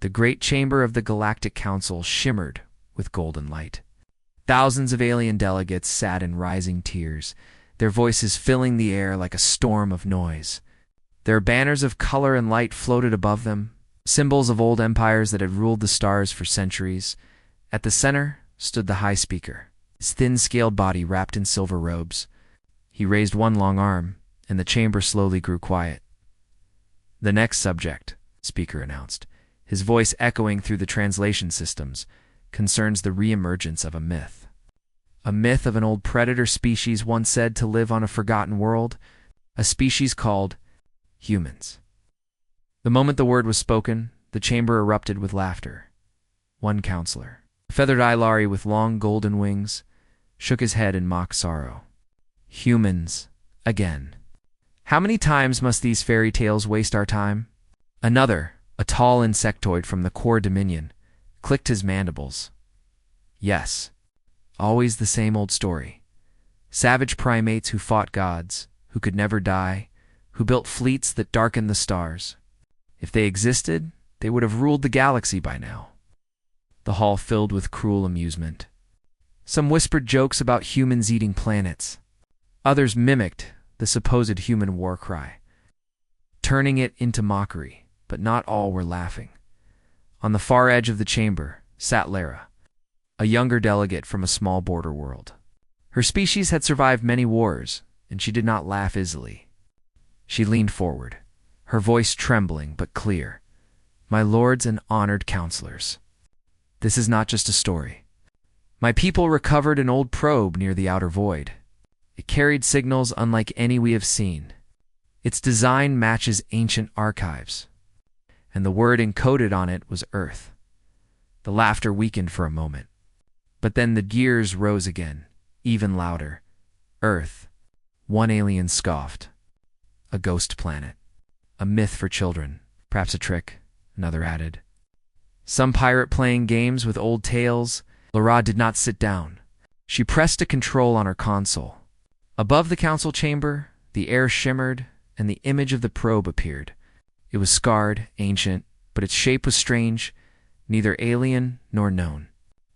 The great chamber of the Galactic Council shimmered with golden light. Thousands of alien delegates sat in rising tiers, their voices filling the air like a storm of noise. Their banners of color and light floated above them, symbols of old empires that had ruled the stars for centuries. At the center stood the High Speaker, his thin-scaled body wrapped in silver robes. He raised one long arm, and the chamber slowly grew quiet. "The next subject," Speaker announced, his voice echoing through the translation systems, "concerns the reemergence of a myth. A myth of an old predator species once said to live on a forgotten world, a species called humans." The moment the word was spoken, the chamber erupted with laughter. One counselor, a feathered Ilari with long golden wings, shook his head in mock sorrow. "Humans, again. How many times must these fairy tales waste our time?" Another, a tall insectoid from the core dominion, clicked his mandibles. "Yes, always the same old story. Savage primates who fought gods, who could never die, who built fleets that darkened the stars. If they existed, they would have ruled the galaxy by now." The hall filled with cruel amusement. Some whispered jokes about humans eating planets. Others mimicked the supposed human war cry, turning it into mockery, but not all were laughing. On the far edge of the chamber sat Lara, a younger delegate from a small border world. Her species had survived many wars, and she did not laugh easily. She leaned forward, her voice trembling but clear. "My lords and honored counselors, this is not just a story. My people recovered an old probe near the outer void. It carried signals unlike any we have seen. Its design matches ancient archives, and the word encoded on it was Earth." The laughter weakened for a moment, but then the gears rose again, even louder. "Earth," one alien scoffed. "A ghost planet. A myth for children. Perhaps a trick," another added. "Some pirate playing games with old tales." Lara did not sit down. She pressed a control on her console. Above the council chamber, the air shimmered, and the image of the probe appeared. It was scarred, ancient, but its shape was strange, neither alien nor known.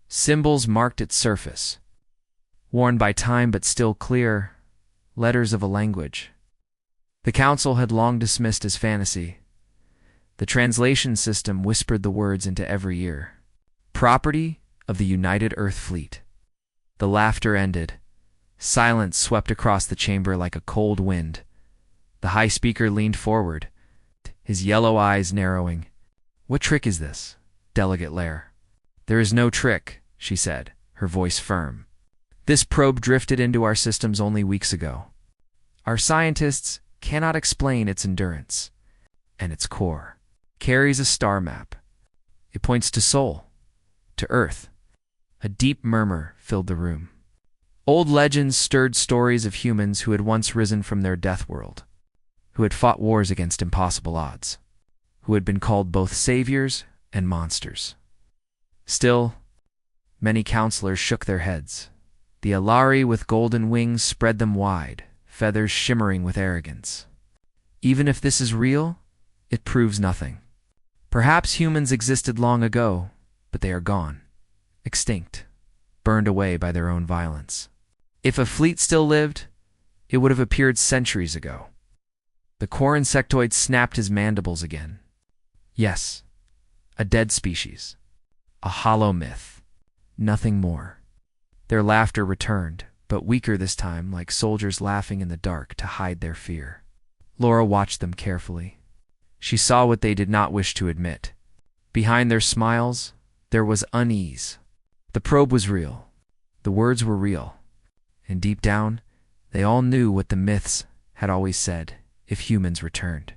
Symbols marked its surface, worn by time but still clear, letters of a language the council had long dismissed as fantasy. The translation system whispered the words into every ear. "Property of the United Earth Fleet." The laughter ended. Silence swept across the chamber like a cold wind. The High Speaker leaned forward, his yellow eyes narrowing. "What trick is this, Delegate Lair?" "There is no trick," she said, her voice firm. "This probe drifted into our systems only weeks ago. Our scientists cannot explain its endurance, and its core carries a star map. It points to Sol, to Earth." A deep murmur filled the room. Old legends stirred stories of humans who had once risen from their death world, who had fought wars against impossible odds, who had been called both saviors and monsters. Still, many counselors shook their heads. The Ilari with golden wings spread them wide, feathers shimmering with arrogance. "Even if this is real, it proves nothing. Perhaps humans existed long ago, but they are gone, extinct, burned away by their own violence. If a fleet still lived, it would have appeared centuries ago." The core insectoid snapped his mandibles again. "Yes, a dead species. A hollow myth. Nothing more." Their laughter returned, but weaker this time, like soldiers laughing in the dark to hide their fear. Lara watched them carefully. She saw what they did not wish to admit. Behind their smiles, there was unease. The probe was real. The words were real. And deep down, they all knew what the myths had always said: if humans returned,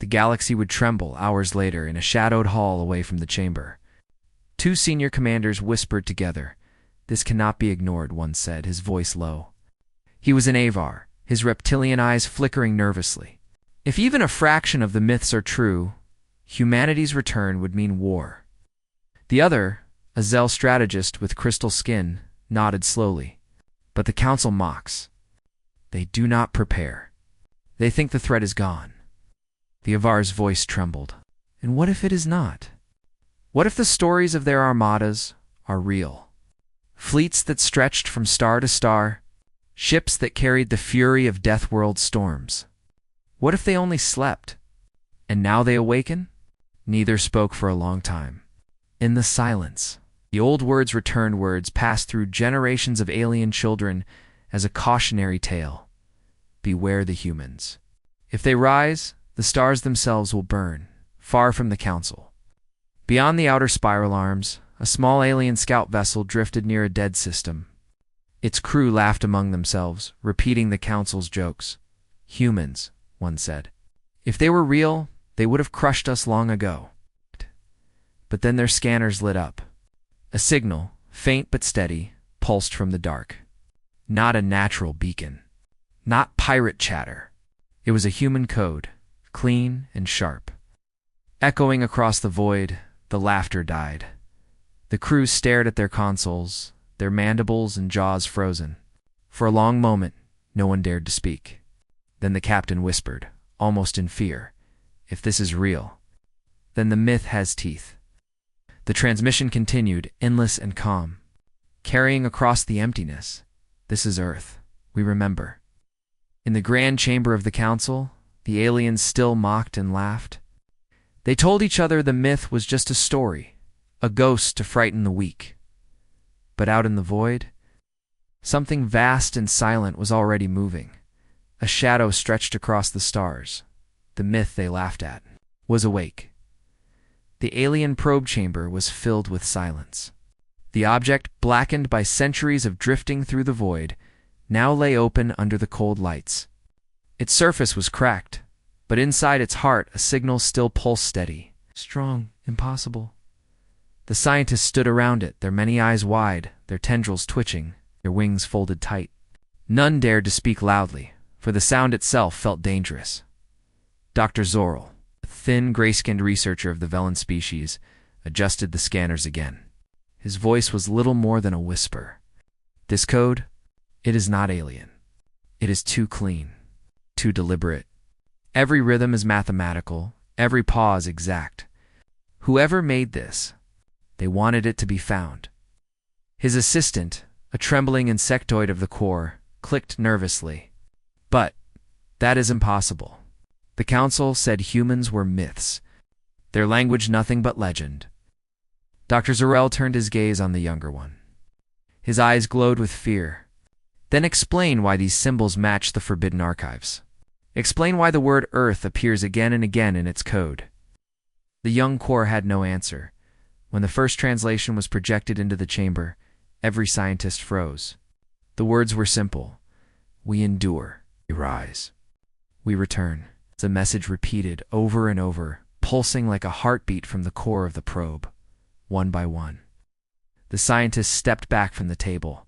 the galaxy would tremble hours later in a shadowed hall away from the chamber. Two senior commanders whispered together. "This cannot be ignored," one said, his voice low. He was an Avar, his reptilian eyes flickering nervously. "If even a fraction of the myths are true, humanity's return would mean war." The other, a Zell strategist with crystal skin, nodded slowly. "But the council mocks. They do not prepare. They think the threat is gone." The Avar's voice trembled. "And what if it is not? What if the stories of their armadas are real? Fleets that stretched from star to star, ships that carried the fury of Deathworld storms. What if they only slept, and now they awaken? Neither spoke for a long time. In the silence, the old words returned, words passed through generations of alien children as a cautionary tale. Beware the humans. If they rise, the stars themselves will burn, far from the council. Beyond the outer spiral arms, a small alien scout vessel drifted near a dead system. Its crew laughed among themselves, repeating the council's jokes. Humans, one said. If they were real, they would have crushed us long ago. But then their scanners lit up. A signal, faint but steady, pulsed from the dark. Not a natural beacon. Not pirate chatter. It was a human code, clean and sharp. Echoing across the void, the laughter died. The crew stared at their consoles, their mandibles and jaws frozen. For a long moment, no one dared to speak. Then the captain whispered, almost in fear, "If this is real, then the myth has teeth." The transmission continued, endless and calm, carrying across the emptiness. This is Earth, we remember. In the grand chamber of the council, the aliens still mocked and laughed. They told each other the myth was just a story, a ghost to frighten the weak. But out in the void, something vast and silent was already moving. A shadow stretched across the stars. The myth they laughed at was awake. The alien probe chamber was filled with silence. The object, blackened by centuries of drifting through the void, now lay open under the cold lights. Its surface was cracked, but inside its heart a signal still pulsed steady. Strong, impossible. The scientists stood around it, their many eyes wide, their tendrils twitching, their wings folded tight. None dared to speak loudly, for the sound itself felt dangerous. Dr. Zorel, a thin, gray-skinned researcher of the Velen species, adjusted the scanners again. His voice was little more than a whisper. This code, it is not alien. It is too clean, too deliberate. Every rhythm is mathematical, every pause exact. Whoever made this, they wanted it to be found. His assistant, a trembling insectoid of the core, clicked nervously. But that is impossible. The council said humans were myths, their language nothing but legend. Dr. Zorel turned his gaze on the younger one. His eyes glowed with fear. Then explain why these symbols match the forbidden archives. Explain why the word Earth appears again and again in its code. The young core had no answer. When the first translation was projected into the chamber, every scientist froze. The words were simple. We endure. We rise. We return. The message repeated over and over, pulsing like a heartbeat from the core of the probe, one by one. The scientists stepped back from the table.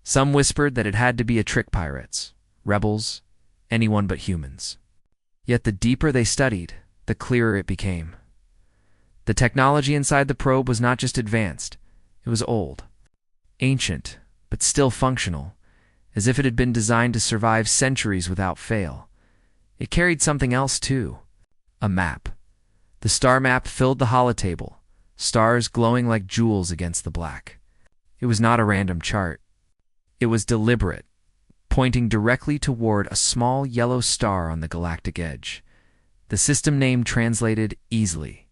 Some whispered that it had to be a trick pirates, rebels, anyone but humans. Yet the deeper they studied, the clearer it became. The technology inside the probe was not just advanced, it was old, ancient, but still functional, as if it had been designed to survive centuries without fail. It carried something else too, a map. The star map filled the holotable, stars glowing like jewels against the black. It was not a random chart. It was deliberate, pointing directly toward a small yellow star on the galactic edge. The system name translated easily,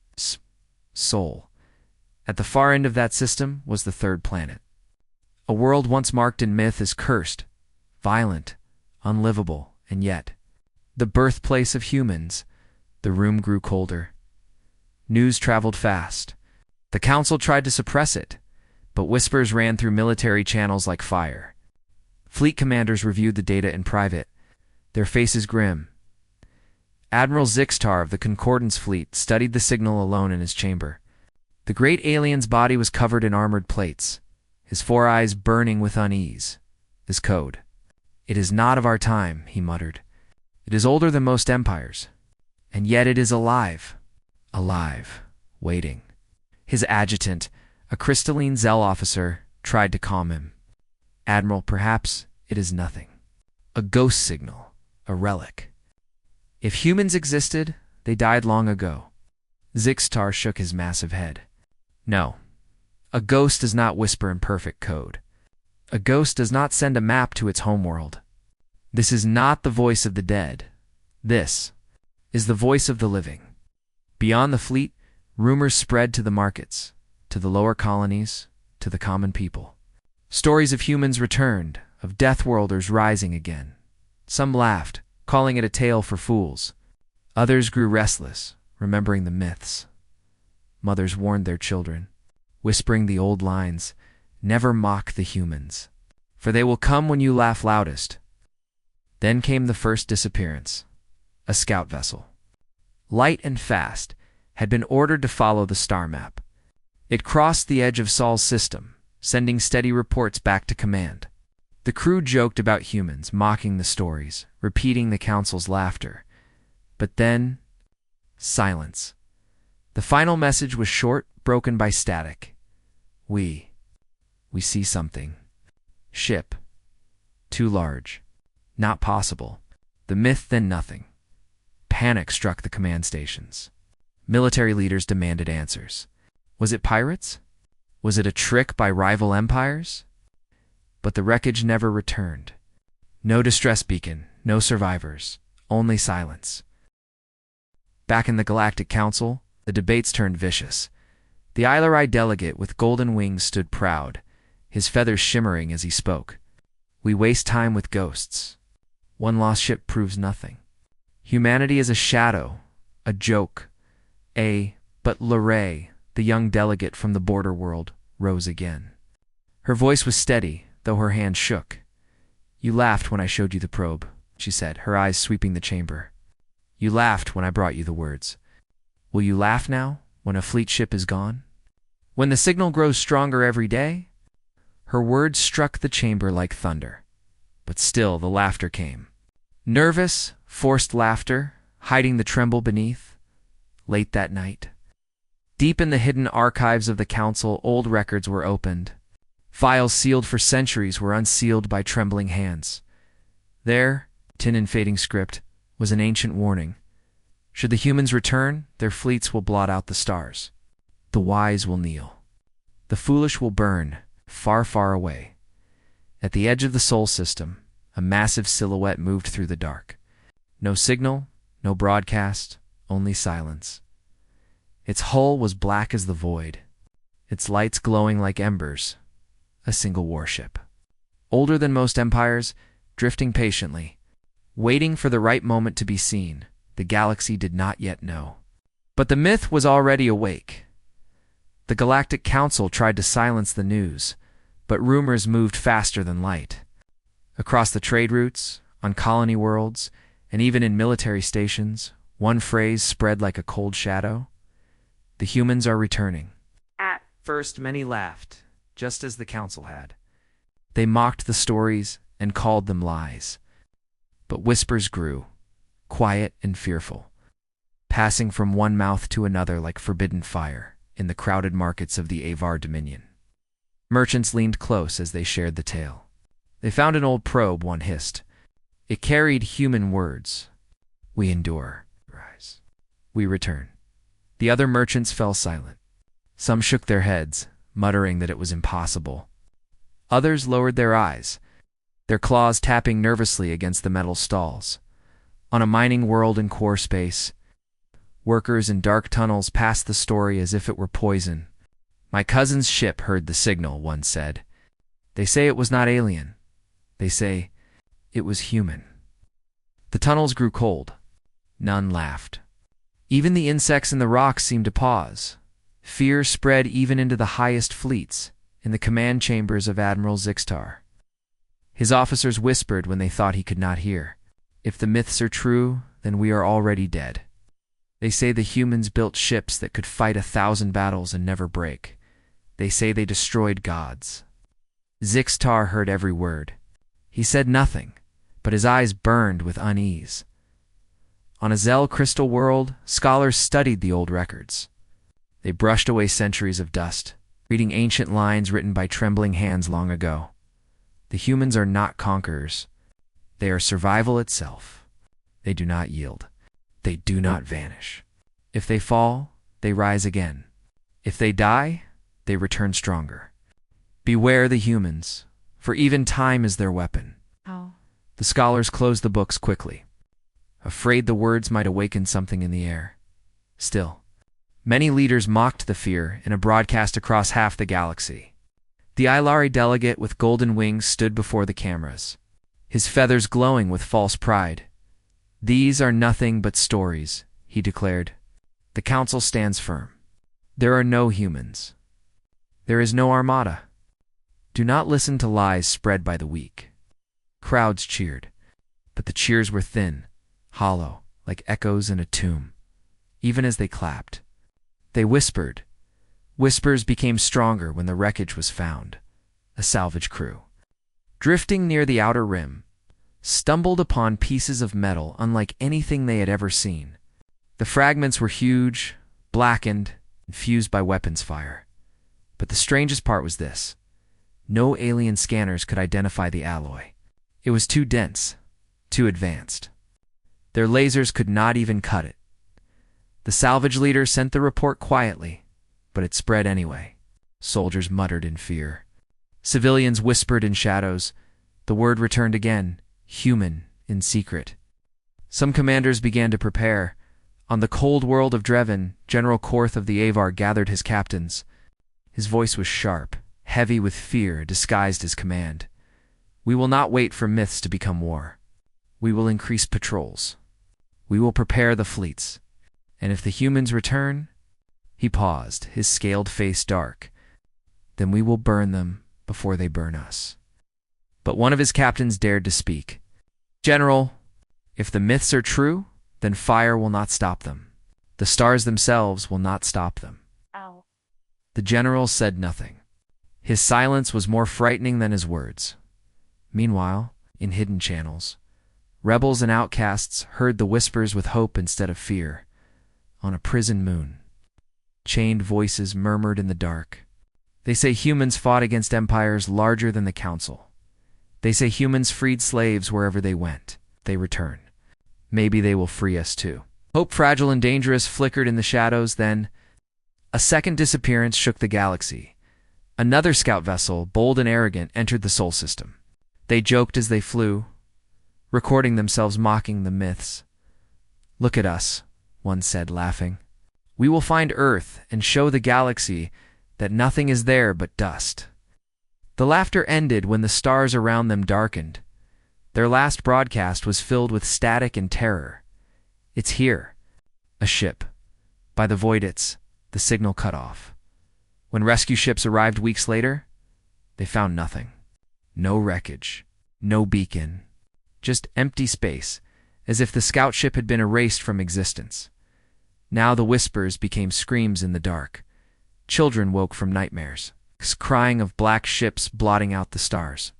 Sol. At the far end of that system was the third planet. A world once marked in myth as cursed, violent, unlivable, and yet, the birthplace of humans. The room grew colder. News traveled fast. The council tried to suppress it, but whispers ran through military channels like fire. Fleet commanders reviewed the data in private, their faces grim. Admiral Zixtar of the Concordance Fleet studied the signal alone in his chamber. The great alien's body was covered in armored plates, his four eyes burning with unease. This code. It is not of our time, he muttered. It is older than most empires, and yet it is alive. Alive, waiting. His adjutant, a crystalline Zell officer, tried to calm him. Admiral, perhaps it is nothing. A ghost signal, a relic. If humans existed, they died long ago. Zixtar shook his massive head. No, a ghost does not whisper in perfect code. A ghost does not send a map to its homeworld. This is not the voice of the dead. This is the voice of the living. Beyond the fleet, rumors spread to the markets, to the lower colonies, to the common people. Stories of humans returned, of Deathworlders rising again. Some laughed, calling it a tale for fools. Others grew restless, remembering the myths. Mothers warned their children, whispering the old lines, "Never mock the humans, for they will come when you laugh loudest." Then came the first disappearance, a scout vessel. Light and fast, had been ordered to follow the star map. It crossed the edge of Sol's system, sending steady reports back to command. The crew joked about humans, mocking the stories, repeating the council's laughter. But then, silence. The final message was short, broken by static. We see something. Ship. Too large. Not possible. The myth, then nothing. Panic struck the command stations. Military leaders demanded answers. Was it pirates? Was it a trick by rival empires? But the wreckage never returned. No distress beacon, no survivors, only silence. Back in the Galactic Council, the debates turned vicious. The Islerai delegate with golden wings stood proud, his feathers shimmering as he spoke. We waste time with ghosts. One lost ship proves nothing. Humanity is a shadow, a joke. But Lorraine, the young delegate from the border world, rose again. Her voice was steady, though her hand shook. "You laughed when I showed you the probe," she said, her eyes sweeping the chamber. "You laughed when I brought you the words. Will you laugh now, when a fleet ship is gone? When the signal grows stronger every day?" Her words struck the chamber like thunder. But still the laughter came. Nervous, forced laughter, hiding the tremble beneath. Late that night, deep in the hidden archives of the council, old records were opened. Files sealed for centuries were unsealed by trembling hands. There, tin in fading script, was an ancient warning. Should the humans return, their fleets will blot out the stars. The wise will kneel. The foolish will burn, far, far away. At the edge of the Sol system, a massive silhouette moved through the dark. No signal, no broadcast, only silence. Its hull was black as the void, its lights glowing like embers. A single warship. Older than most empires, drifting patiently, waiting for the right moment to be seen. The galaxy did not yet know. But the myth was already awake. The Galactic Council tried to silence the news, but rumors moved faster than light. Across the trade routes, on colony worlds, and even in military stations, one phrase spread like a cold shadow. The humans are returning. At first, many laughed, just as the council had. They mocked the stories and called them lies. But whispers grew, quiet and fearful, passing from one mouth to another like forbidden fire in the crowded markets of the Avar Dominion. Merchants leaned close as they shared the tale. They found an old probe, one hissed. It carried human words. We endure. Rise. We return. The other merchants fell silent. Some shook their heads, muttering that it was impossible. Others lowered their eyes, their claws tapping nervously against the metal stalls. On a mining world in core space, workers in dark tunnels passed the story as if it were poison. My cousin's ship heard the signal, one said. They say it was not alien. They say it was human. The tunnels grew cold. None laughed. Even the insects in the rocks seemed to pause. Fear spread even into the highest fleets, in the command chambers of Admiral Zixtar. His officers whispered when they thought he could not hear. If the myths are true, then we are already dead. They say the humans built ships that could fight 1,000 battles and never break. They say they destroyed gods. Zixtar heard every word. He said nothing, but his eyes burned with unease. On a Zell crystal world, scholars studied the old records. They brushed away centuries of dust, reading ancient lines written by trembling hands long ago. The humans are not conquerors. They are survival itself. They do not yield. They do not vanish. If they fall, they rise again. If they die, they return stronger. Beware the humans, for even time is their weapon. How? The scholars closed the books quickly, afraid the words might awaken something in the air. Still, many leaders mocked the fear in a broadcast across half the galaxy. The Ilari delegate with golden wings stood before the cameras, his feathers glowing with false pride. "These are nothing but stories," he declared. "The council stands firm. There are no humans. There is no Armada. Do not listen to lies spread by the weak." Crowds cheered, but the cheers were thin, hollow, like echoes in a tomb. Even as they clapped, they whispered. Whispers became stronger when the wreckage was found. A salvage crew, drifting near the outer rim, stumbled upon pieces of metal unlike anything they had ever seen. The fragments were huge, blackened, and fused by weapons fire. But the strangest part was this: no alien scanners could identify the alloy. It was too dense, too advanced. Their lasers could not even cut it. The salvage leader sent the report quietly, but it spread anyway. Soldiers muttered in fear. Civilians whispered in shadows. The word returned again, human, in secret. Some commanders began to prepare. On the cold world of Drevin, General Korth of the Avar gathered his captains. His voice was sharp, heavy with fear disguised as command. "We will not wait for myths to become war. We will increase patrols. We will prepare the fleets. And if the humans return—" He paused, his scaled face dark. "Then we will burn them before they burn us." But one of his captains dared to speak. "General, if the myths are true, then fire will not stop them. The stars themselves will not stop them." Ow. The general said nothing. His silence was more frightening than his words. Meanwhile, in hidden channels, rebels and outcasts heard the whispers with hope instead of fear. On a prison moon, chained voices murmured in the dark. "They say humans fought against empires larger than the council. They say humans freed slaves wherever they went. They return. Maybe they will free us too." Hope, fragile and dangerous, flickered in the shadows. Then a second disappearance shook the galaxy. Another scout vessel, bold and arrogant, entered the Sol system. They joked as they flew, recording themselves mocking the myths. "Look at us," one said, laughing. "We will find Earth and show the galaxy that nothing is there but dust." The laughter ended when the stars around them darkened. Their last broadcast was filled with static and terror. "It's here." A ship. By the voidits, the signal cut off. When rescue ships arrived weeks later, they found nothing. No wreckage, no beacon, just empty space, as if the scout ship had been erased from existence. Now the whispers became screams in the dark. Children woke from nightmares, crying of black ships blotting out the stars.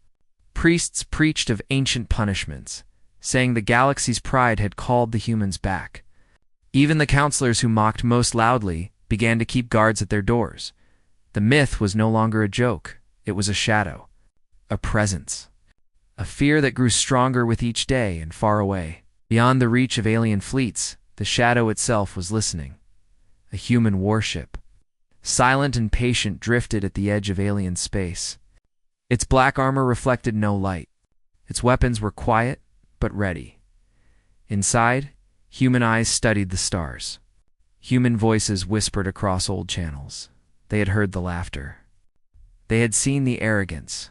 Priests preached of ancient punishments, saying the galaxy's pride had called the humans back. Even the counselors who mocked most loudly began to keep guards at their doors. The myth was no longer a joke. It was a shadow, a presence, a fear that grew stronger with each day. And far away, beyond the reach of alien fleets, the shadow itself was listening. A human warship, silent and patient, drifted at the edge of alien space. Its black armor reflected no light. Its weapons were quiet, but ready. Inside, human eyes studied the stars. Human voices whispered across old channels. They had heard the laughter. They had seen the arrogance,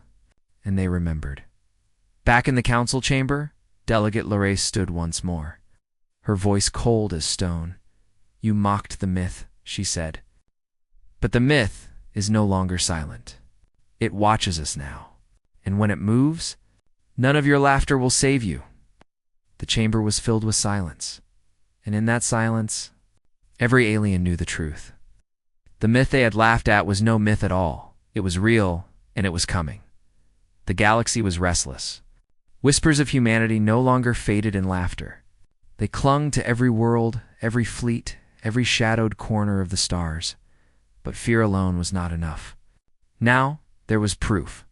and they remembered. Back in the council chamber, Delegate Lorraine stood once more, her voice cold as stone. "You mocked the myth," she said. "But the myth is no longer silent. It watches us now, and when it moves, none of your laughter will save you." The chamber was filled with silence, and in that silence, every alien knew the truth. The myth they had laughed at was no myth at all. It was real, and it was coming. The galaxy was restless. Whispers of humanity no longer faded in laughter. They clung to every world, every fleet, every shadowed corner of the stars. But fear alone was not enough. Now there was proof.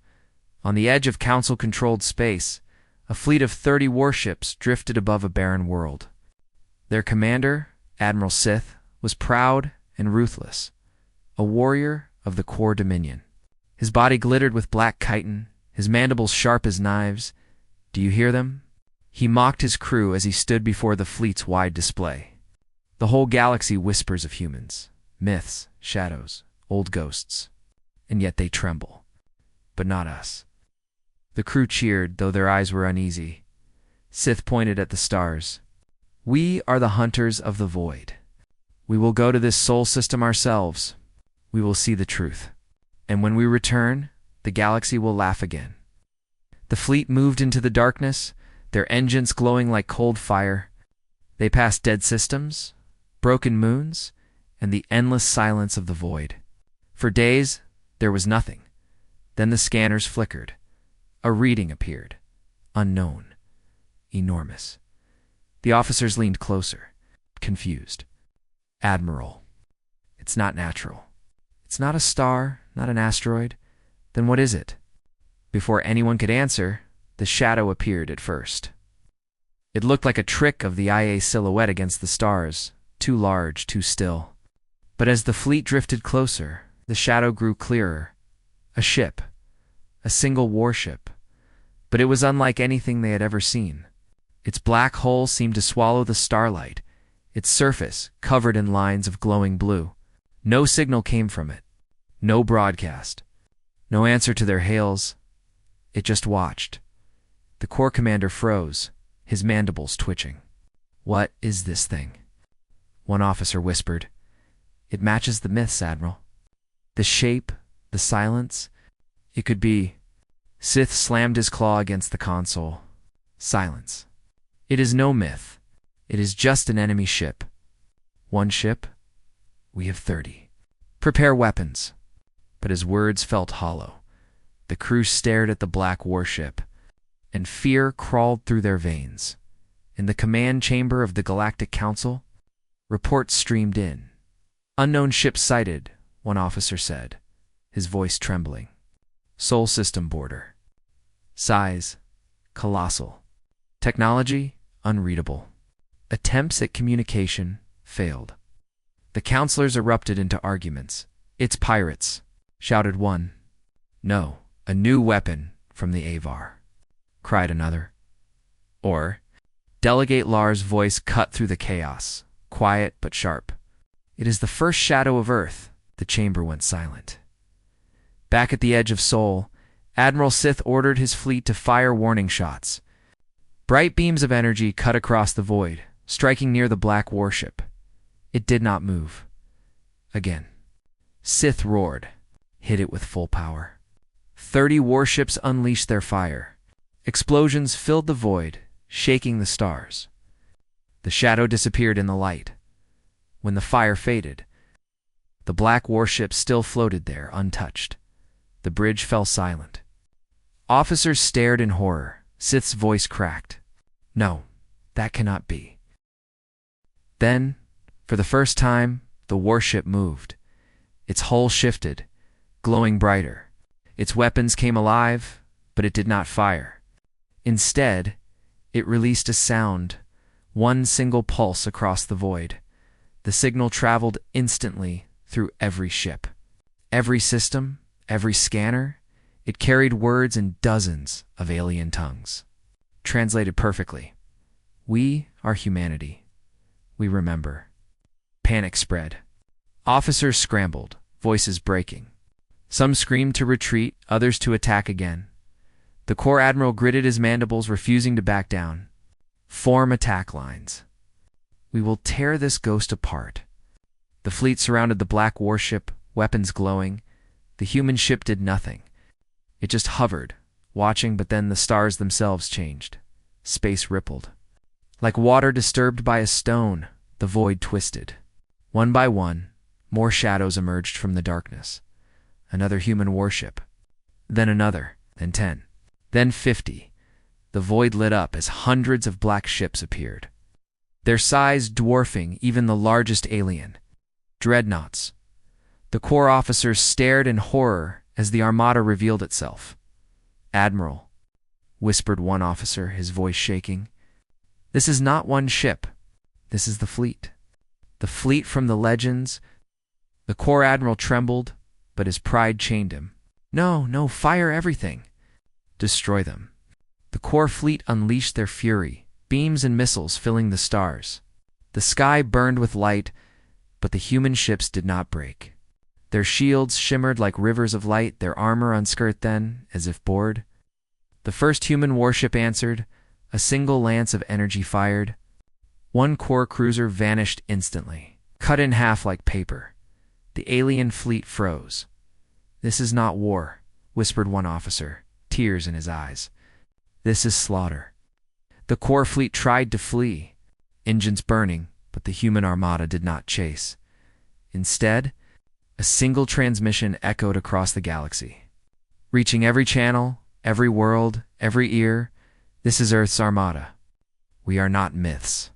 On the edge of council-controlled space, a fleet of 30 warships drifted above a barren world. Their commander, Admiral Sith, was proud and ruthless. A warrior of the core dominion. His body glittered with black chitin, his mandibles sharp as knives. Do you hear them? He mocked his crew as he stood before the fleet's wide display. The whole galaxy whispers of humans, myths, shadows, old ghosts, and yet they tremble. But not us. The crew cheered, though their eyes were uneasy. Sith pointed at the stars. We are the hunters of the void. We will go to this soul system ourselves. We will see the truth. And when we return, the galaxy will laugh again. The fleet moved into the darkness, their engines glowing like cold fire. They passed dead systems, broken moons, and the endless silence of the void. For days, there was nothing. Then the scanners flickered. A reading appeared. Unknown. Enormous. The officers leaned closer, confused. Admiral, it's not natural. It's not a star, not an asteroid. Then what is it? Before anyone could answer, the shadow appeared at first. It looked like a trick of the IA silhouette against the stars, too large, too still. But as the fleet drifted closer, the shadow grew clearer. A ship. A single warship. But it was unlike anything they had ever seen. Its black hull seemed to swallow the starlight, its surface covered in lines of glowing blue. No signal came from it. No broadcast. No answer to their hails. It just watched. The Corps commander froze, his mandibles twitching. What is this thing? One officer whispered. It matches the myths, Admiral. The shape, the silence. It could be. Sith slammed his claw against the console. Silence. It is no myth. It is just an enemy ship. One ship? We have 30. Prepare weapons. But his words felt hollow. The crew stared at the black warship, and fear crawled through their veins. In the command chamber of the Galactic Council, reports streamed in. Unknown ship sighted, one officer said, his voice trembling. Sol system border. Size, colossal. Technology, unreadable. Attempts at communication failed. The counselors erupted into arguments. It's pirates, shouted one. No, a new weapon from the Avar, cried another. Or, Delegate Lar's voice cut through the chaos, quiet but sharp. It is the first shadow of Earth. The chamber went silent. Back at the edge of Sol, Admiral Sith ordered his fleet to fire warning shots. Bright beams of energy cut across the void, striking near the black warship. It did not move. Again. Sith roared, hit it with full power. 30 warships unleashed their fire. Explosions filled the void, shaking the stars. The shadow disappeared in the light. When the fire faded, the black warship still floated there, untouched. The bridge fell silent. Officers stared in horror. Sith's voice cracked. No, that cannot be. Then, for the first time, the warship moved. Its hull shifted, glowing brighter. Its weapons came alive, but it did not fire. Instead, it released a sound, one single pulse across the void. The signal traveled instantly through every ship. Every system, every scanner, it carried words in dozens of alien tongues. Translated perfectly. We are humanity. We remember. Panic spread. Officers scrambled, voices breaking. Some screamed to retreat, others to attack again. The Corps Admiral gritted his mandibles, refusing to back down. Form attack lines. We will tear this ghost apart. The fleet surrounded the black warship, weapons glowing. The human ship did nothing. It just hovered, watching, but then the stars themselves changed. Space rippled. Like water disturbed by a stone, the void twisted. One by one, more shadows emerged from the darkness. Another human warship. Then another, then 10. Then 50. The void lit up as hundreds of black ships appeared. Their size dwarfing even the largest alien. Dreadnoughts. The Corps officers stared in horror as the Armada revealed itself. Admiral, whispered one officer, his voice shaking. This is not one ship. This is the fleet. The fleet from the legends. The Corps Admiral trembled, but his pride chained him. No, no, fire everything. Destroy them. The core fleet unleashed their fury, beams and missiles filling the stars. The sky burned with light, but the human ships did not break. Their shields shimmered like rivers of light, their armor unskirt then, as if bored. The first human warship answered, a single lance of energy fired. One core cruiser vanished instantly, cut in half like paper. The alien fleet froze. "This is not war," whispered one officer, tears in his eyes. "This is slaughter." The core fleet tried to flee, engines burning, but the human armada did not chase. Instead, a single transmission echoed across the galaxy, reaching every channel, every world, every ear. "This is Earth's Armada. We are not myths.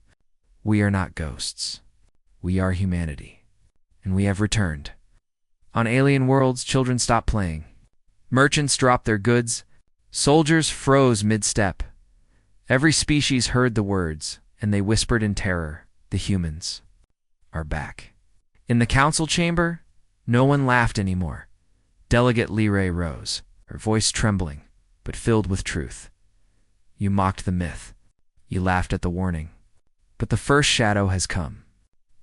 We are not ghosts. We are humanity. And we have returned." On alien worlds, children stopped playing. Merchants dropped their goods. Soldiers froze mid-step. Every species heard the words, and they whispered in terror, "The humans are back." In the council chamber, no one laughed anymore. Delegate Lyrae rose, her voice trembling, but filled with truth. "You mocked the myth. You laughed at the warning. But the first shadow has come,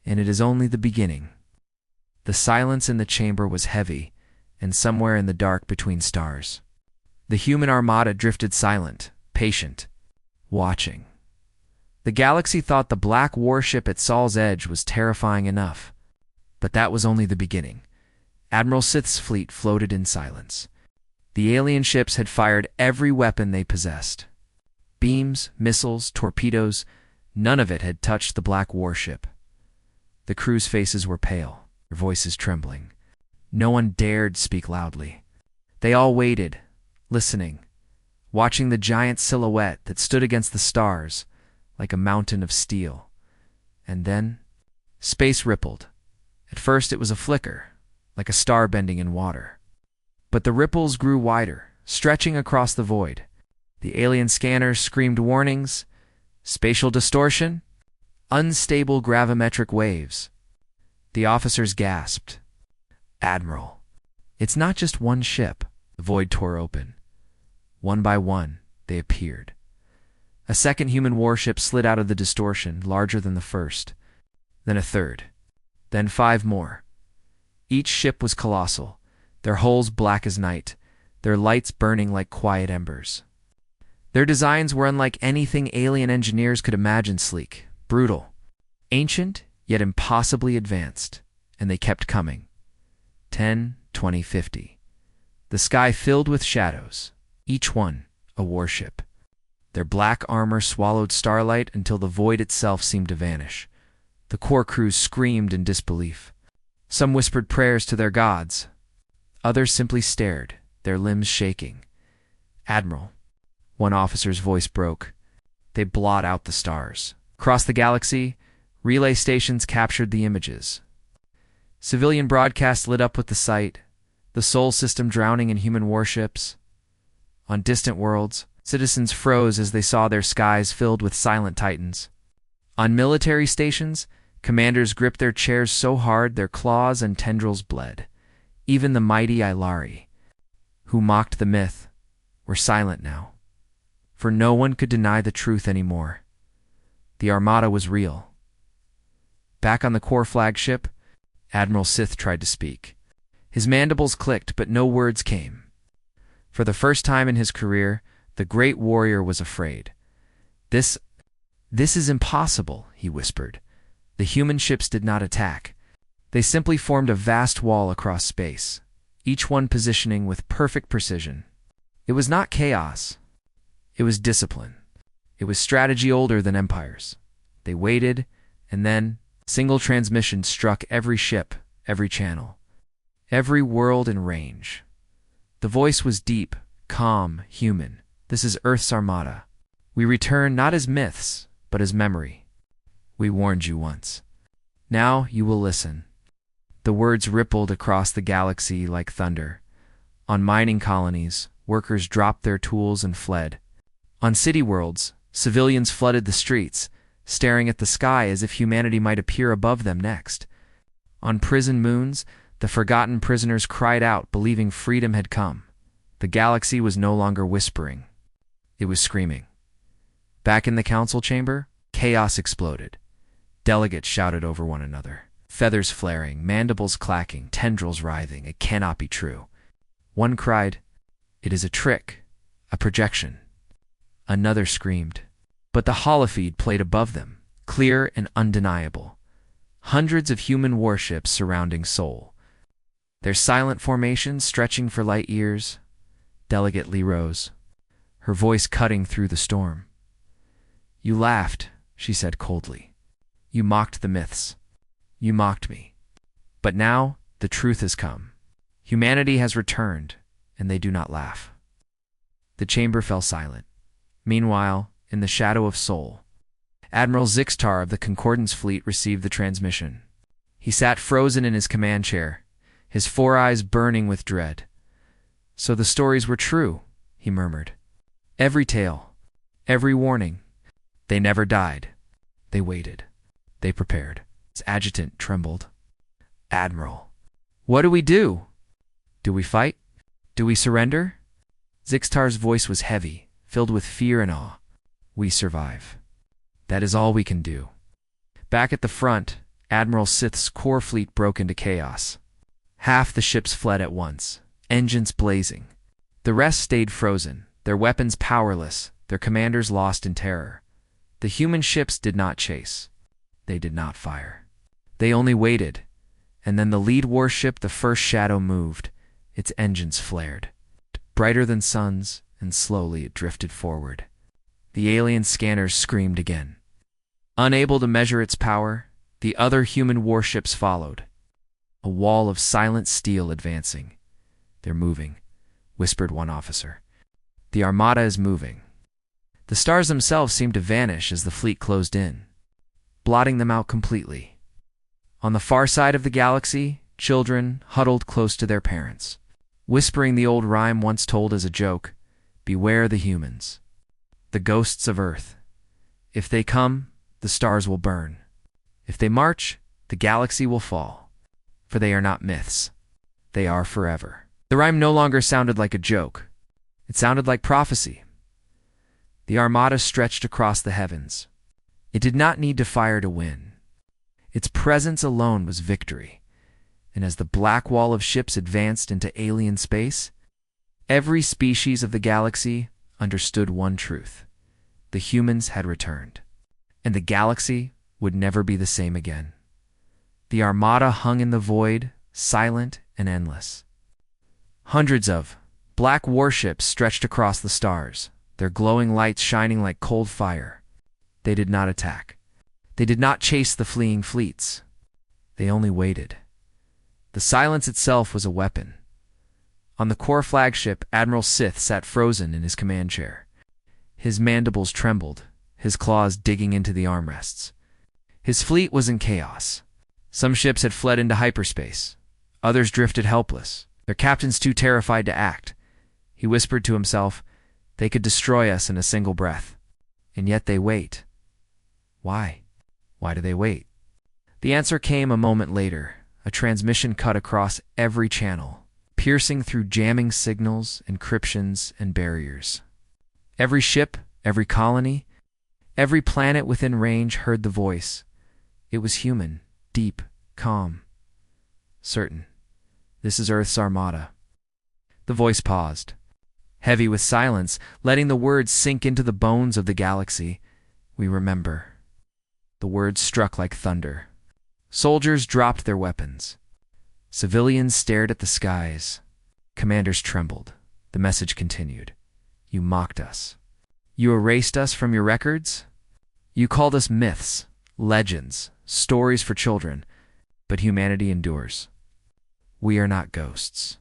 and it is only the beginning." The silence in the chamber was heavy, and somewhere in the dark between stars, the human armada drifted silent, patient, watching. The galaxy thought the black warship at Sol's Edge was terrifying enough, but that was only the beginning. Admiral Sith's fleet floated in silence. The alien ships had fired every weapon they possessed. Beams, missiles, torpedoes, none of it had touched the black warship. The crew's faces were pale, their voices trembling. No one dared speak loudly. They all waited, listening, watching the giant silhouette that stood against the stars like a mountain of steel. And then, space rippled. At first it was a flicker, like a star bending in water. But the ripples grew wider, stretching across the void. The alien scanners screamed warnings: spatial distortion, unstable gravimetric waves. The officers gasped. "Admiral, it's not just one ship." The void tore open. One by one, they appeared. A second human warship slid out of the distortion, larger than the first. Then a third. Then 5 more. Each ship was colossal, their hulls black as night, their lights burning like quiet embers. Their designs were unlike anything alien engineers could imagine: sleek, brutal, ancient, yet impossibly advanced. And they kept coming. 10, 20, 50. The sky filled with shadows, each one a warship. Their black armor swallowed starlight until the void itself seemed to vanish. The core crews screamed in disbelief. Some whispered prayers to their gods. Others simply stared, their limbs shaking. "Admiral," one officer's voice broke, "they blot out the stars." Across the galaxy, relay stations captured the images. Civilian broadcasts lit up with the sight, the Sol system drowning in human warships. On distant worlds, citizens froze as they saw their skies filled with silent titans. On military stations, commanders gripped their chairs so hard their claws and tendrils bled. Even the mighty Ilari, who mocked the myth, were silent now, for no one could deny the truth anymore. The Armada was real. Back on the core flagship, Admiral Sith tried to speak. His mandibles clicked, but no words came. For the first time in his career, the great warrior was afraid. This is impossible," he whispered. "The human ships did not attack. They simply formed a vast wall across space, each one positioning with perfect precision. It was not chaos. It was discipline. It was strategy older than empires. They waited, and then single transmission struck every ship, every channel, every world and range. The voice was deep, calm, human. This is Earth's Armada. We return not as myths, but as memory. We warned you once. Now you will listen." The words rippled across the galaxy like thunder. On mining colonies, workers dropped their tools and fled. On city worlds, civilians flooded the streets, staring at the sky as if humanity might appear above them next. On prison moons, the The forgotten prisoners cried out, believing freedom had come. The galaxy was no longer whispering. It was screaming. Back in the council chamber, chaos exploded. Delegates shouted over one another. Feathers flaring, mandibles clacking, tendrils writhing. It cannot be true. One cried, "It is a trick, a projection." Another screamed. But the holofeed played above them, clear and undeniable. Hundreds of human warships surrounding Sol. Their silent formations stretching for light years. Delegate Lee rose, her voice cutting through the storm. "You laughed," she said coldly. "You mocked the myths. You mocked me. But now the truth has come. Humanity has returned, and they do not laugh." The chamber fell silent. Meanwhile, in the shadow of Sol, Admiral Zixtar of the Concordance Fleet received the transmission. He sat frozen in his command chair, his four eyes burning with dread. "So the stories were true," he murmured. "Every tale, every warning. They never died. They waited. They prepared." His adjutant trembled. "Admiral, what do we do? Do we fight? Do we surrender?" Zixtar's voice was heavy, filled with fear and awe. "We survive. That is all we can do." Back at the front, Admiral Sith's core fleet broke into chaos. Half the ships fled at once, engines blazing. The rest stayed frozen, their weapons powerless, their commanders lost in terror. The human ships did not chase. They did not fire. They only waited, and then the lead warship, the first shadow, moved. Its engines flared. Brighter than suns, and slowly it drifted forward. The alien scanners screamed again. Unable to measure its power, the other human warships followed. A wall of silent steel advancing. "They're moving," whispered one officer. "The Armada is moving." The stars themselves seemed to vanish as the fleet closed in, blotting them out completely. On the far side of the galaxy, children huddled close to their parents, whispering the old rhyme once told as a joke, "Beware the humans, the ghosts of Earth. If they come, the stars will burn. If they march, the galaxy will fall. For they are not myths. They are forever." The rhyme no longer sounded like a joke. It sounded like prophecy. The Armada stretched across the heavens. It did not need to fire to win. Its presence alone was victory. And as the black wall of ships advanced into alien space, every species of the galaxy understood one truth. The humans had returned, and the galaxy would never be the same again. The Armada hung in the void, silent and endless. Hundreds of black warships stretched across the stars, their glowing lights shining like cold fire. They did not attack. They did not chase the fleeing fleets. They only waited. The silence itself was a weapon. On the core flagship, Admiral Sith sat frozen in his command chair. His mandibles trembled, his claws digging into the armrests. His fleet was in chaos. Some ships had fled into hyperspace. Others drifted helpless, their captains too terrified to act. He whispered to himself, "They could destroy us in a single breath. And yet they wait. Why? Why do they wait?" The answer came a moment later. A transmission cut across every channel, piercing through jamming signals, encryptions, and barriers. Every ship, every colony, every planet within range heard the voice. It was human, deep, calm, certain. "This is Earth's Armada." The voice paused, heavy with silence, letting the words sink into the bones of the galaxy. "We remember." The words struck like thunder. Soldiers dropped their weapons. Civilians stared at the skies. Commanders trembled. The message continued. "You mocked us. You erased us from your records. You called us myths, legends, stories for children. But humanity endures. We are not ghosts.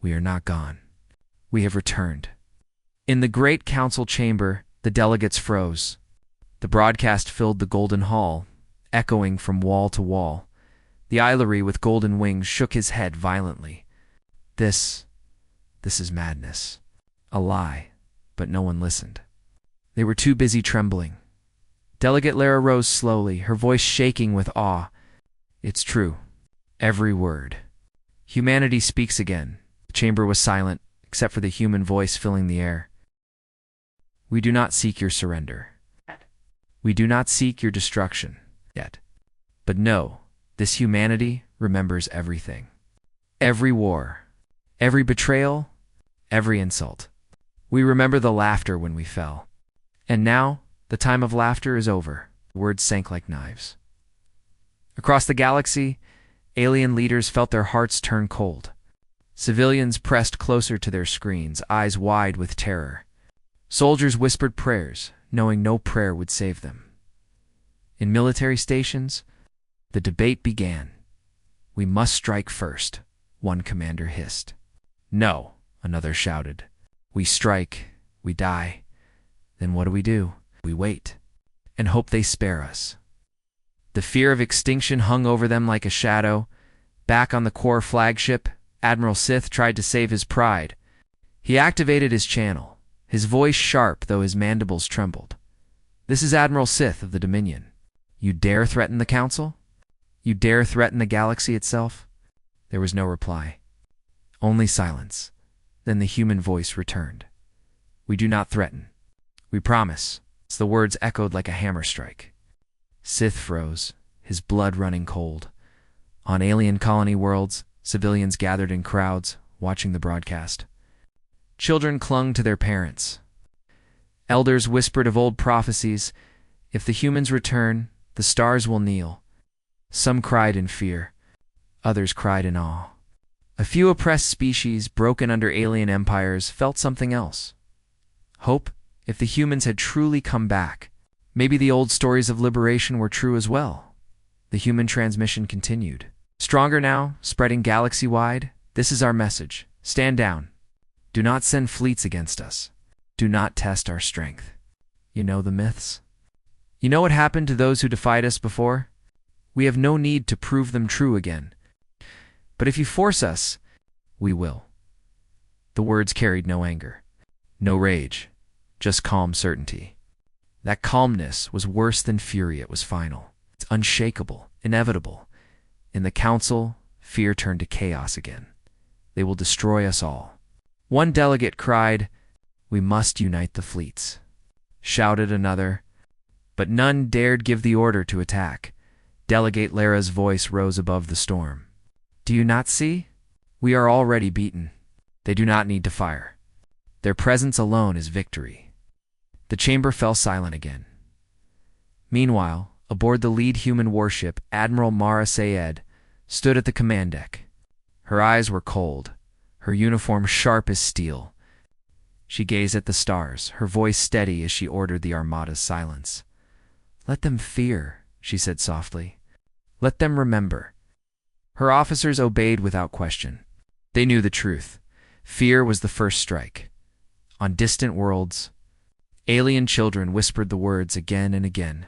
We are not gone. We have returned." In the great council chamber, the delegates froze. The broadcast filled the Golden Hall, echoing from wall to wall. The Eilari with golden wings shook his head violently. This is madness. A lie, but no one listened. They were too busy trembling. Delegate Lara rose slowly, her voice shaking with awe. "It's true. Every word. Humanity speaks again. The chamber was silent, except for the human voice filling the air. We do not seek your surrender. We do not seek your destruction yet. But no, this humanity remembers everything. Every war, every betrayal, every insult. We remember the laughter when we fell. And now, the time of laughter is over. The words sank like knives. Across the galaxy, alien leaders felt their hearts turn cold. Civilians pressed closer to their screens, eyes wide with terror. Soldiers whispered prayers, knowing no prayer would save them. In military stations, the debate began. We must strike first, one commander hissed. No, another shouted. We strike, we die. Then what do? We wait, and hope they spare us. The fear of extinction hung over them like a shadow. Back on the core flagship, Admiral Sith tried to save his pride. He activated his channel, his voice sharp though his mandibles trembled. This is Admiral Sith of the Dominion. You dare threaten the Council? You dare threaten the galaxy itself? There was no reply. Only silence. Then the human voice returned. We do not threaten. We promise. The words echoed like a hammer strike. Sith froze, his blood running cold. On alien colony worlds, civilians gathered in crowds, watching the broadcast. Children clung to their parents. Elders whispered of old prophecies. If the humans return, the stars will kneel. Some cried in fear. Others cried in awe. A few oppressed species, broken under alien empires, felt something else. Hope, if the humans had truly come back. Maybe the old stories of liberation were true as well. The human transmission continued. Stronger now, spreading galaxy-wide, this is our message. Stand down. Do not send fleets against us. Do not test our strength. You know the myths? You know what happened to those who defied us before? We have no need to prove them true again. But if you force us, we will. The words carried no anger, no rage, just calm certainty. That calmness was worse than fury. It was final. It's unshakable, inevitable. In the Council, fear turned to chaos again. They will destroy us all. One delegate cried, "We must unite the fleets." Shouted another, but none dared give the order to attack. Delegate Lara's voice rose above the storm. Do you not see? We are already beaten. They do not need to fire. Their presence alone is victory. The chamber fell silent again. Meanwhile, aboard the lead human warship, Admiral Mara Sayed stood at the command deck. Her eyes were cold, her uniform sharp as steel. She gazed at the stars, her voice steady as she ordered the Armada's silence. Let them fear, she said softly. Let them remember. Her officers obeyed without question. They knew the truth. Fear was the first strike. On distant worlds, alien children whispered the words again and again.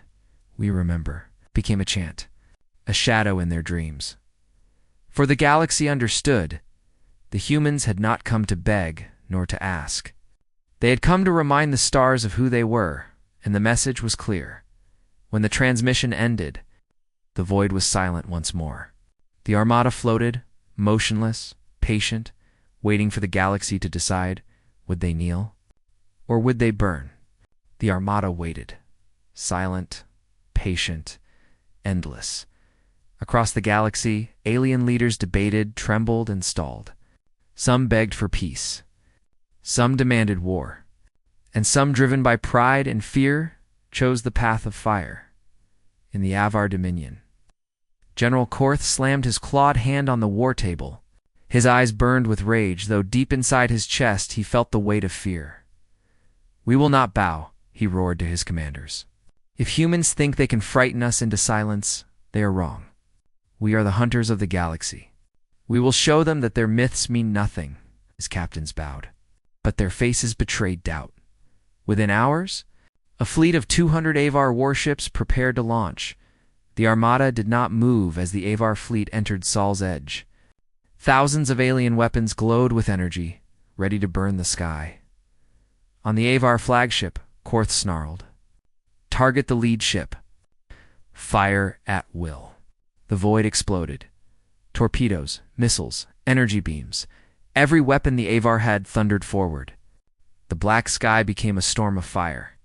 We remember, became a chant, a shadow in their dreams. For the galaxy understood. The humans had not come to beg nor to ask. They had come to remind the stars of who they were, and the message was clear. When the transmission ended, the void was silent once more. The Armada floated, motionless, patient, waiting for the galaxy to decide, would they kneel, or would they burn? The Armada waited, silent, patient, endless. Across the galaxy, alien leaders debated, trembled, and stalled. Some begged for peace. Some demanded war. And some, driven by pride and fear, chose the path of fire. In the Avar Dominion, General Korth slammed his clawed hand on the war table. His eyes burned with rage, though deep inside his chest he felt the weight of fear. We will not bow, he roared to his commanders. If humans think they can frighten us into silence, they are wrong. We are the hunters of the galaxy. We will show them that their myths mean nothing, his captains bowed. But their faces betrayed doubt. Within hours, a fleet of 200 Avar warships prepared to launch. The Armada did not move as the Avar fleet entered Sol's Edge. Thousands of alien weapons glowed with energy, ready to burn the sky. On the Avar flagship, Korth snarled, "Target the lead ship. Fire at will." The void exploded. Torpedoes, missiles, Energy beams. Every weapon the Avar had thundered forward. The black sky became a storm of fire.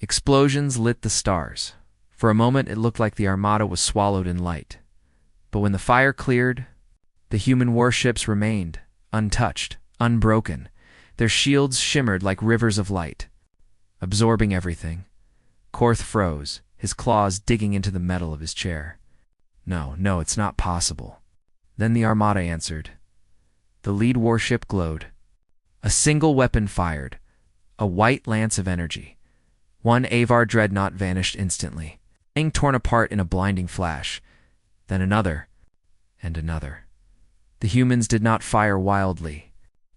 Explosions lit the stars. For a moment it looked like the Armada was swallowed in light. But when the fire cleared, the human warships remained, untouched, unbroken. Their shields shimmered like rivers of light, absorbing everything. Korth froze, his claws digging into the metal of his chair. No, it's not possible. Then the Armada answered. The lead warship glowed. A single weapon fired, a white lance of energy. One Avar dreadnought vanished instantly, being torn apart in a blinding flash. Then another, and another. The humans did not fire wildly.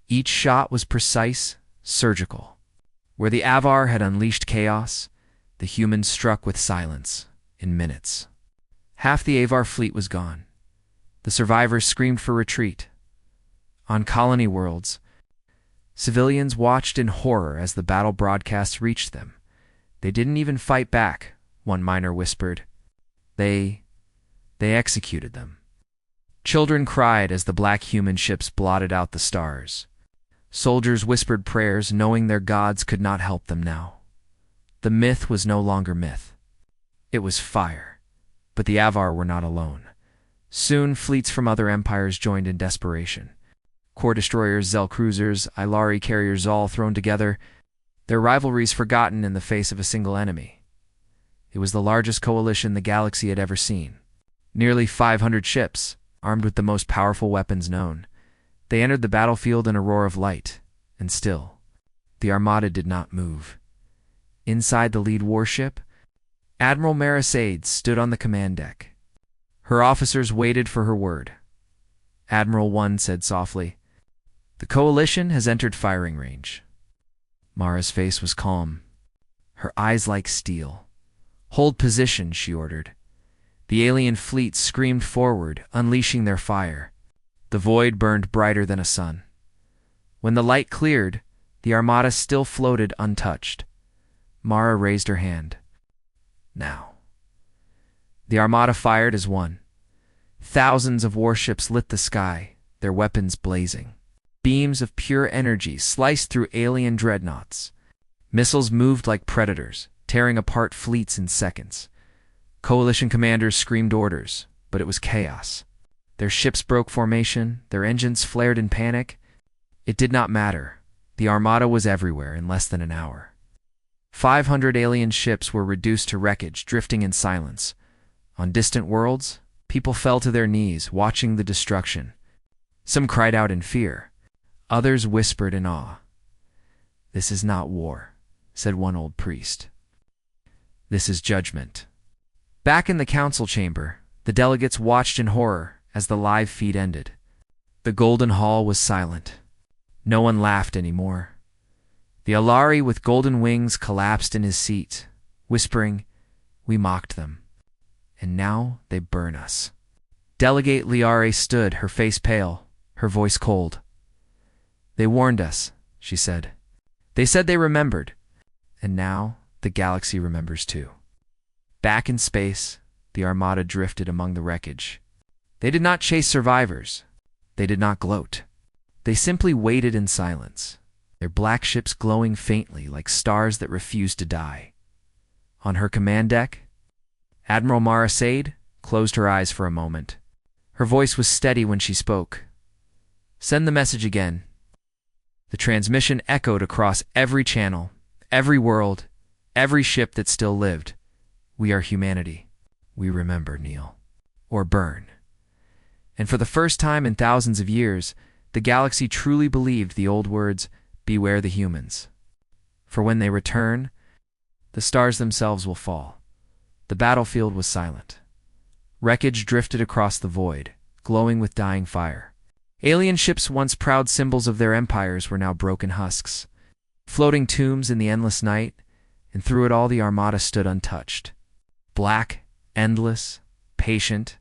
Each shot was precise, surgical. Where the Avar had unleashed chaos, the humans struck with silence, in minutes. Half the Avar fleet was gone. The survivors screamed for retreat. On colony worlds, civilians watched in horror as the battle broadcasts reached them. They didn't even fight back, one miner whispered. They executed them. Children cried as the black human ships blotted out the stars. Soldiers whispered prayers, knowing their gods could not help them now. The myth was no longer myth. It was fire. But the Avar were not alone. Soon, fleets from other empires joined in desperation. Core destroyers, Zell cruisers, Ilari carriers all thrown together, their rivalries forgotten in the face of a single enemy. It was the largest coalition the galaxy had ever seen. Nearly 500 ships, armed with the most powerful weapons known. They entered the battlefield in a roar of light, and still, the Armada did not move. Inside the lead warship, Admiral Marisade stood on the command deck. Her officers waited for her word. Admiral 1 said softly, "The coalition has entered firing range." Mara's face was calm, her eyes like steel. "Hold position," she ordered. The alien fleet screamed forward, unleashing their fire. The void burned brighter than a sun. When the light cleared, the Armada still floated untouched. Mara raised her hand. Now. The Armada fired as one. Thousands of warships lit the sky, their weapons blazing. Beams of pure energy sliced through alien dreadnoughts. Missiles moved like predators, tearing apart fleets in seconds. Coalition commanders screamed orders, but it was chaos. Their ships broke formation, their engines flared in panic. It did not matter. The Armada was everywhere in less than an hour. 500 alien ships were reduced to wreckage, drifting in silence. On distant worlds, people fell to their knees, watching the destruction. Some cried out in fear. Others whispered in awe. "This is not war," said one old priest. "This is judgment." Back in the council chamber, the delegates watched in horror as the live feed ended. The Golden Hall was silent. No one laughed anymore. The Alari with golden wings collapsed in his seat, whispering, "We mocked them, and now they burn us." Delegate Liare stood, her face pale, her voice cold. "They warned us," she said. "They said they remembered, and now the galaxy remembers too." Back in space, the Armada drifted among the wreckage. They did not chase survivors. They did not gloat. They simply waited in silence, their black ships glowing faintly like stars that refused to die. On her command deck, Admiral Marisade closed her eyes for a moment. Her voice was steady when she spoke. "Send the message again." The transmission echoed across every channel, every world, every ship that still lived. "We are humanity. We remember, Neil. Or burn." And for the first time in thousands of years, the galaxy truly believed the old words, "Beware the humans." For when they return, the stars themselves will fall. The battlefield was silent. Wreckage drifted across the void, glowing with dying fire. Alien ships, once proud symbols of their empires, were now broken husks. Floating tombs in the endless night, and through it all the Armada stood untouched. Black, endless, patient,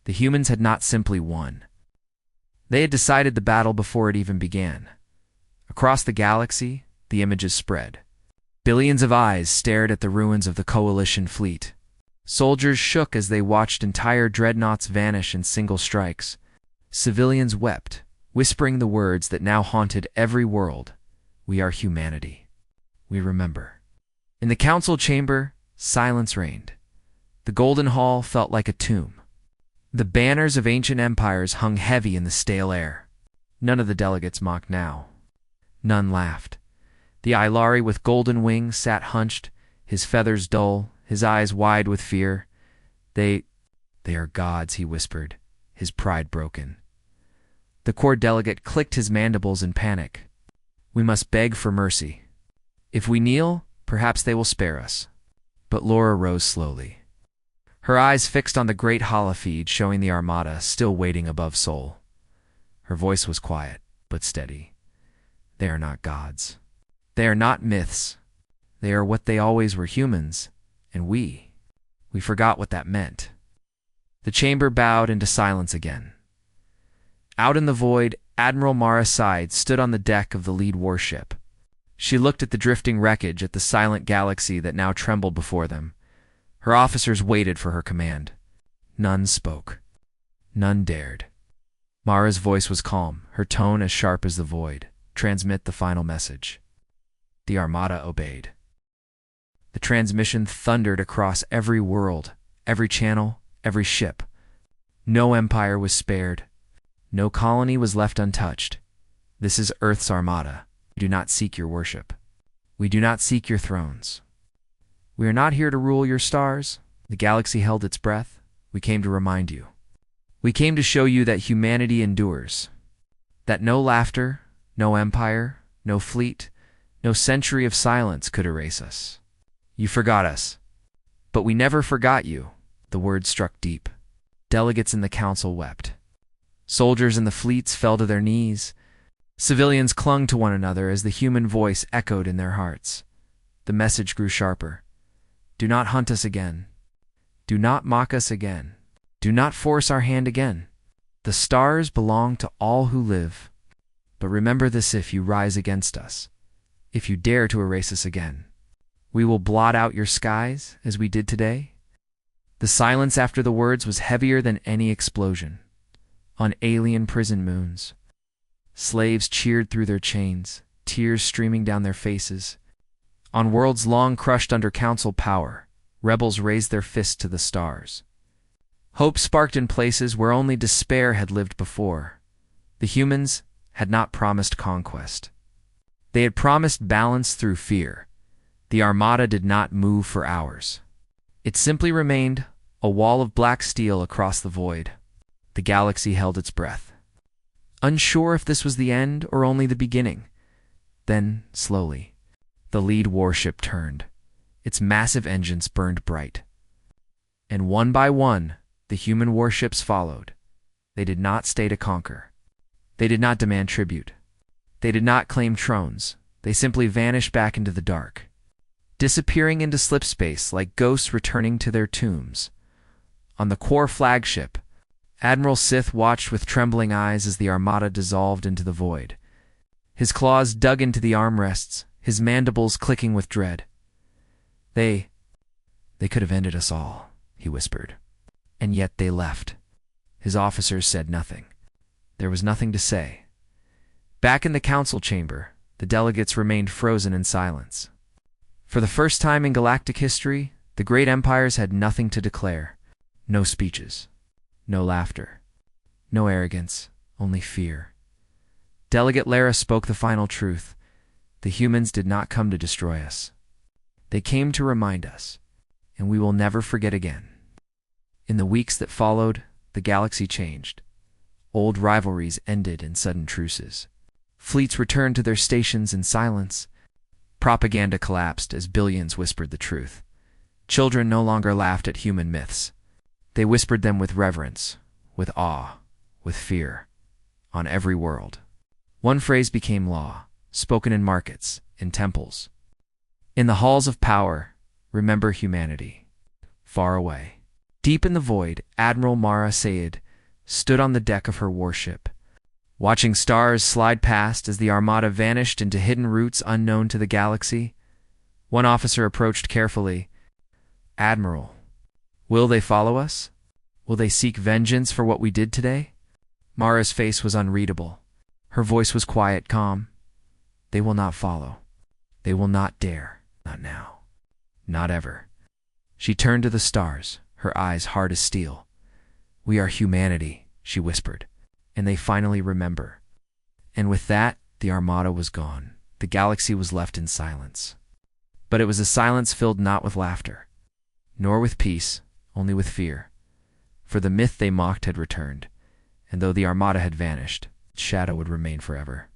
the humans had not simply won. They had decided the battle before it even began. Across the galaxy, the images spread. Billions of eyes stared at the ruins of the Coalition fleet. Soldiers shook as they watched entire dreadnoughts vanish in single strikes. Civilians wept, whispering the words that now haunted every world. We are humanity. We remember. In the council chamber, silence reigned. The Golden Hall felt like a tomb. The banners of ancient empires hung heavy in the stale air. None of the delegates mocked now. None laughed. The Ilari with golden wings sat hunched, his feathers dull, his eyes wide with fear. They are gods, he whispered, his pride broken. The core delegate clicked his mandibles in panic. We must beg for mercy. If we kneel, perhaps they will spare us. But Laura rose slowly. Her eyes fixed on the great holofeed showing the Armada still waiting above Sol. Her voice was quiet, but steady. They are not gods. They are not myths. They are what they always were, humans, and we forgot what that meant. The chamber bowed into silence again. Out in the void, Admiral Mara Side stood on the deck of the lead warship. She looked at the drifting wreckage, at the silent galaxy that now trembled before them. Her officers waited for her command. None spoke. None dared. Mara's voice was calm, her tone as sharp as the void. Transmit the final message. The Armada obeyed. The transmission thundered across every world, every channel, every ship. No empire was spared. No colony was left untouched. This is Earth's Armada. We do not seek your worship. We do not seek your thrones. We are not here to rule your stars. The galaxy held its breath. We came to remind you. We came to show you that humanity endures. That no laughter, no empire, no fleet, no century of silence could erase us. You forgot us. But we never forgot you. The words struck deep. Delegates in the council wept. Soldiers in the fleets fell to their knees. Civilians clung to one another as the human voice echoed in their hearts. The message grew sharper. Do not hunt us again. Do not mock us again. Do not force our hand again. The stars belong to all who live. But remember this: if you rise against us, if you dare to erase us again, we will blot out your skies as we did today. The silence after the words was heavier than any explosion. On alien prison moons, slaves cheered through their chains, tears streaming down their faces. On worlds long crushed under council power, rebels raised their fists to the stars. Hope sparked in places where only despair had lived before. The humans had not promised conquest. They had promised balance through fear. The Armada did not move for hours. It simply remained, a wall of black steel across the void. The galaxy held its breath, unsure if this was the end or only the beginning. Then, slowly, the lead warship turned. Its massive engines burned bright. And one by one, the human warships followed. They did not stay to conquer. They did not demand tribute. They did not claim thrones. They simply vanished back into the dark, disappearing into slipspace like ghosts returning to their tombs. On the core flagship, Admiral Sith watched with trembling eyes as the Armada dissolved into the void. His claws dug into the armrests, his mandibles clicking with dread. They could have ended us all, he whispered. And yet they left. His officers said nothing. There was nothing to say. Back in the council chamber, the delegates remained frozen in silence. For the first time in galactic history, the great empires had nothing to declare. No speeches. No laughter. No arrogance. Only fear. Delegate Lara spoke the final truth. The humans did not come to destroy us. They came to remind us, and we will never forget again. In the weeks that followed, the galaxy changed. Old rivalries ended in sudden truces. Fleets returned to their stations in silence. Propaganda collapsed as billions whispered the truth. Children no longer laughed at human myths. They whispered them with reverence, with awe, with fear, on every world. One phrase became law, spoken in markets, in temples. In the halls of power, remember humanity. Far away, deep in the void, Admiral Mara Sayed stood on the deck of her warship, watching stars slide past as the Armada vanished into hidden routes unknown to the galaxy. One officer approached carefully. Admiral, will they follow us? Will they seek vengeance for what we did today? Mara's face was unreadable. Her voice was quiet, calm. They will not follow. They will not dare. Not now. Not ever. She turned to the stars, her eyes hard as steel. We are humanity, she whispered, and they finally remember. And with that, the Armada was gone. The galaxy was left in silence. But it was a silence filled not with laughter, nor with peace, only with fear. For the myth they mocked had returned, and though the Armada had vanished, its shadow would remain forever.